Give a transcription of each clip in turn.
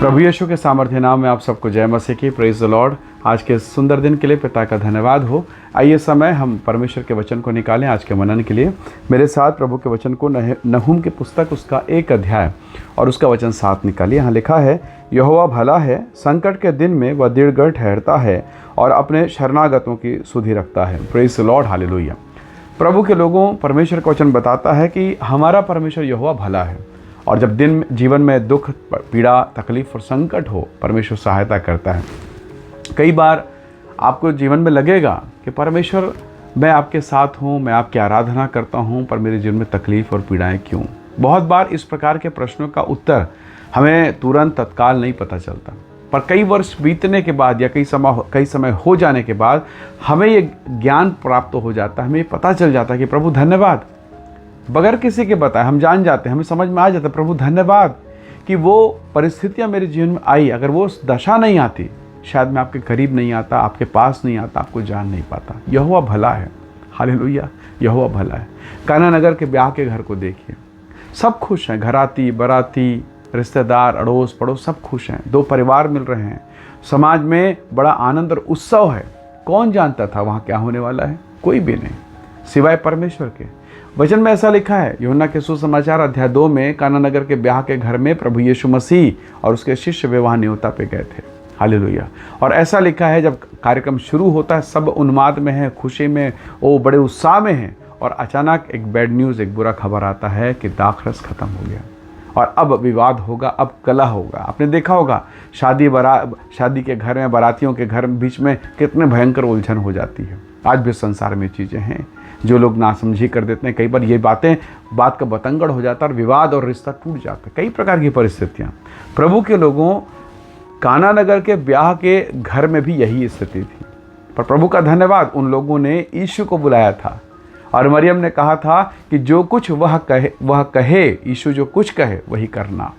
प्रभु यीशु के सामर्थ्य नाम में आप सबको जय मसीह की। Praise the Lord. आज के सुंदर दिन के लिए पिता का धन्यवाद हो। आइए समय हम परमेश्वर के वचन को निकालें आज के मनन के लिए। मेरे साथ प्रभु के वचन को नहूम की पुस्तक उसका 1 अध्याय और उसका वचन 7 निकालिए। यहाँ लिखा है, यहोवा भला है, संकट के दिन में वह दृढ़ ठहरता है और अपने शरणागतों की सुधि रखता है। Praise the lord, hallelujah. प्रभु के लोगों, परमेश्वर का वचन बताता है कि हमारा परमेश्वर यहोवा भला है, और जब जीवन में दुख, पीड़ा, तकलीफ और संकट हो, परमेश्वर सहायता करता है। कई बार आपको जीवन में लगेगा कि परमेश्वर, मैं आपके साथ हूँ, मैं आपकी आराधना करता हूँ, पर मेरे जीवन में तकलीफ और पीड़ाएं क्यों? बहुत बार इस प्रकार के प्रश्नों का उत्तर हमें तुरंत तत्काल नहीं पता चलता, पर कई वर्ष बीतने के बाद या कई समय हो जाने के बाद हमें ये ज्ञान प्राप्त हो जाता है, हमें ये पता चल जाता है कि प्रभु धन्यवाद। बगैर किसी के बताए हम जान जाते हैं, हमें समझ में आ जाता है, प्रभु धन्यवाद कि वो परिस्थितियां मेरे जीवन में आई। अगर वो दशा नहीं आती, शायद मैं आपके करीब नहीं आता, आपके पास नहीं आता, आपको जान नहीं पाता। यहोवा भला है, हालेलुया। यहोवा भला है। काना नगर के ब्याह के घर को देखिए, सब खुश हैं, घराती बराती, रिश्तेदार, अड़ोस पड़ोस सब खुश हैं, 2 परिवार मिल रहे हैं, समाज में बड़ा आनंद और उत्सव है। कौन जानता था वहाँ क्या होने वाला है? कोई भी नहीं, सिवाय परमेश्वर के। वचन में ऐसा लिखा है, यूहन्ना के सुसमाचार अध्याय 2 में, काना नगर के ब्याह के घर में प्रभु यीशु मसीह और उसके शिष्य विवाह न्योता पे गए थे। हालेलुया। और ऐसा लिखा है, जब कार्यक्रम शुरू होता है सब उन्माद में है, खुशी में, वो बड़े उत्साह में हैं, और अचानक एक बैड न्यूज़, एक बुरा खबर आता है कि दाखरस खत्म हो गया और अब विवाद होगा, अब कलह होगा। आपने देखा होगा शादी के घर में, बारातियों के घर में बीच में कितने भयंकर उलझन हो जाती है। आज भी संसार में चीज़ें हैं जो लोग नासमझी कर देते हैं। कई बार ये बात का बतंगड़ हो जाता है और विवाद और रिश्ता टूट जाता है। कई प्रकार की परिस्थितियाँ। प्रभु के लोगों, काना नगर के ब्याह के घर में भी यही स्थिति थी, पर प्रभु का धन्यवाद, उन लोगों ने यीशु को बुलाया था और मरियम ने कहा था कि जो कुछ वह कहे, यीशु जो कुछ कहे वही करना।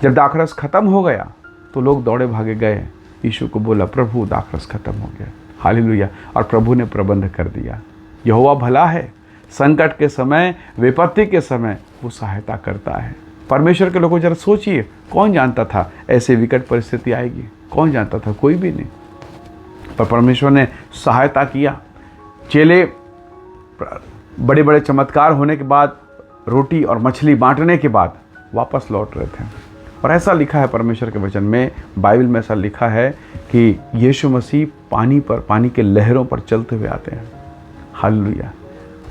जब दाखरस खत्म हो गया तो लोग दौड़े भागे गए, यीशु को बोला, प्रभु दाखरस खत्म हो गया। हालेलुया। और प्रभु ने प्रबंध कर दिया। यहोवा भला है, संकट के समय, विपत्ति के समय वो सहायता करता है। परमेश्वर के लोगों, जरा सोचिए, कौन जानता था ऐसे विकट परिस्थिति आएगी? कौन जानता था? कोई भी नहीं, पर परमेश्वर ने सहायता किया। चेले बड़े बड़े चमत्कार होने के बाद, रोटी और मछली बांटने के बाद वापस लौट रहे थे, और ऐसा लिखा है परमेश्वर के वचन में, बाइबल में ऐसा लिखा है कि यीशु मसीह पानी के लहरों पर चलते हुए आते हैं। हालेलुया।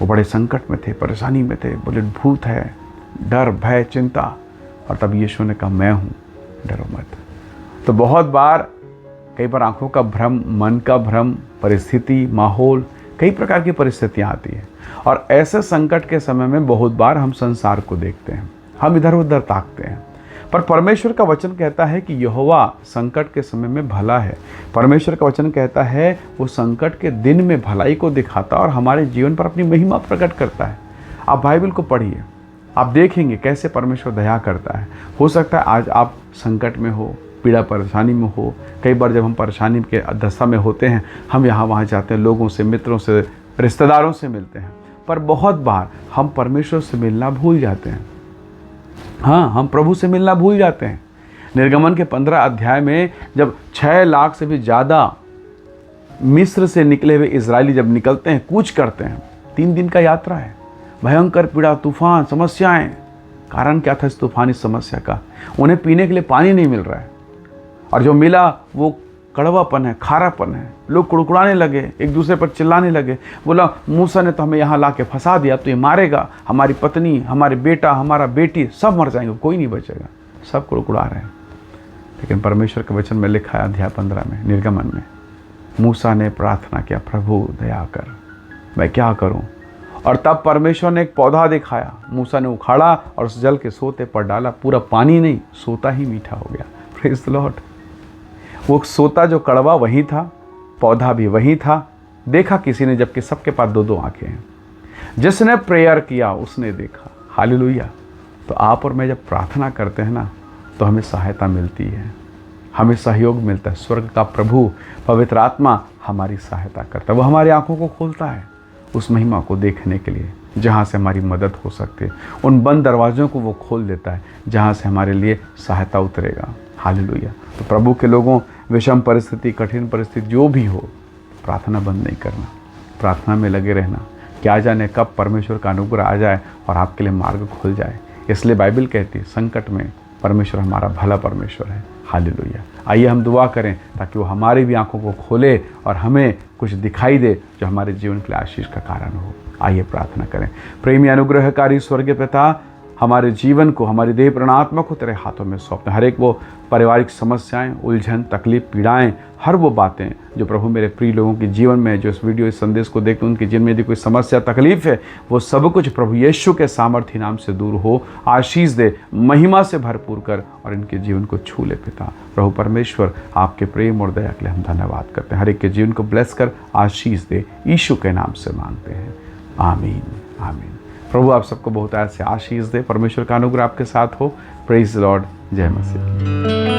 वो बड़े संकट में थे, परेशानी में थे, बोले भूत है, डर, भय, चिंता, और तब यीशु ने कहा, मैं हूँ, डरो मत। तो बहुत बार, कई बार आंखों का भ्रम, मन का भ्रम, परिस्थिति, माहौल, कई प्रकार की परिस्थितियाँ आती हैं, और ऐसे संकट के समय में बहुत बार हम संसार को देखते हैं, हम इधर उधर ताकते हैं, पर परमेश्वर का वचन कहता है कि यहोवा संकट के समय में भला है। परमेश्वर का वचन कहता है वो संकट के दिन में भलाई को दिखाता और हमारे जीवन पर अपनी महिमा प्रकट करता है। आप बाइबल को पढ़िए, आप देखेंगे कैसे परमेश्वर दया करता है। हो सकता है आज आप संकट में हो, पीड़ा परेशानी में हो। कई बार जब हम परेशानी के दशा में होते हैं, हम यहाँ वहाँ जाते हैं, लोगों से, मित्रों से, रिश्तेदारों से मिलते हैं, पर बहुत बार हम परमेश्वर से मिलना भूल जाते हैं। हाँ, हम प्रभु से मिलना भूल जाते हैं। निर्गमन के 15 अध्याय में जब 6 लाख से भी ज़्यादा मिस्र से निकले हुए इजरायली जब निकलते हैं, कूच करते हैं, 3 दिन का यात्रा है, भयंकर पीड़ा, तूफान, समस्याएं। कारण क्या था इस तूफानी समस्या का? उन्हें पीने के लिए पानी नहीं मिल रहा है, और जो मिला वो कड़वापन है, खारापन है। लोग कुड़कुड़ाने लगे, एक दूसरे पर चिल्लाने लगे, बोला, मूसा ने तो हमें यहाँ ला के फंसा दिया, अब तो ये मारेगा, हमारी पत्नी, हमारे बेटा, हमारा बेटी सब मर जाएंगे, कोई नहीं बचेगा। सब कुड़कुड़ा रहे हैं। लेकिन परमेश्वर के वचन में लिखा है अध्याय 15 में, निर्गमन में, मूसा ने प्रार्थना किया, प्रभु दया कर, मैं क्या करूँ? और तब परमेश्वर ने एक पौधा दिखाया, मूसा ने उखाड़ा और उस जल के सोते पर डाला, पूरा पानी नहीं, सोता ही मीठा हो गया। Praise the Lord. वो सोता जो कड़वा वही था, पौधा भी वही था। देखा किसी ने, जबकि सबके पास 2-2 आंखें हैं। जिसने प्रेयर किया उसने देखा। हालेलुया। तो आप और मैं जब प्रार्थना करते हैं ना, तो हमें सहायता मिलती है, हमें सहयोग मिलता है। स्वर्ग का प्रभु पवित्र आत्मा हमारी सहायता करता है। वो हमारी आंखों को खोलता है उस महिमा को देखने के लिए, जहाँ से हमारी मदद हो सकती है। उन बंद दरवाज़ों को वो खोल देता है जहाँ से हमारे लिए सहायता उतरेगा। हालेलुया। तो प्रभु के लोगों, विषम परिस्थिति, कठिन परिस्थिति जो भी हो, प्रार्थना बंद नहीं करना, प्रार्थना में लगे रहना। क्या जाने कब परमेश्वर का अनुग्रह आ जाए और आपके लिए मार्ग खुल जाए। इसलिए बाइबल कहती है संकट में परमेश्वर हमारा भला परमेश्वर है। हालेलुया। आइए हम दुआ करें ताकि वो हमारी भी आंखों को खोले और हमें कुछ दिखाई दे जो हमारे जीवन के लिए आशीष का कारण हो। आइए प्रार्थना करें। प्रेमी अनुग्रहकारी स्वर्गीय पिता, हमारे जीवन को, हमारी देह प्राणात्मा को तेरे हाथों में सौंपते हैं। हर एक वो पारिवारिक समस्याएं, उलझन, तकलीफ, पीड़ाएं, हर वो बातें जो प्रभु मेरे प्रिय लोगों के जीवन में, जो इस वीडियो, इस संदेश को देखते उनके जीवन में यदि कोई समस्या, तकलीफ है, वो सब कुछ प्रभु यीशु के सामर्थ्य नाम से दूर हो। आशीष दे, महिमा से भरपूर कर और इनके जीवन को छू ले पिता। प्रभु परमेश्वर, आपके प्रेम और दया के लिए हम धन्यवाद करते हैं। हर एक के जीवन को ब्लेस कर आशीष दे, यीशु के नाम से मांगते हैं, आमीन, आमीन। प्रभु आप सबको बहुत ऐसे आशीष दे। परमेश्वर का अनुग्रह आपके साथ हो। Praise the Lord. जय मसीह।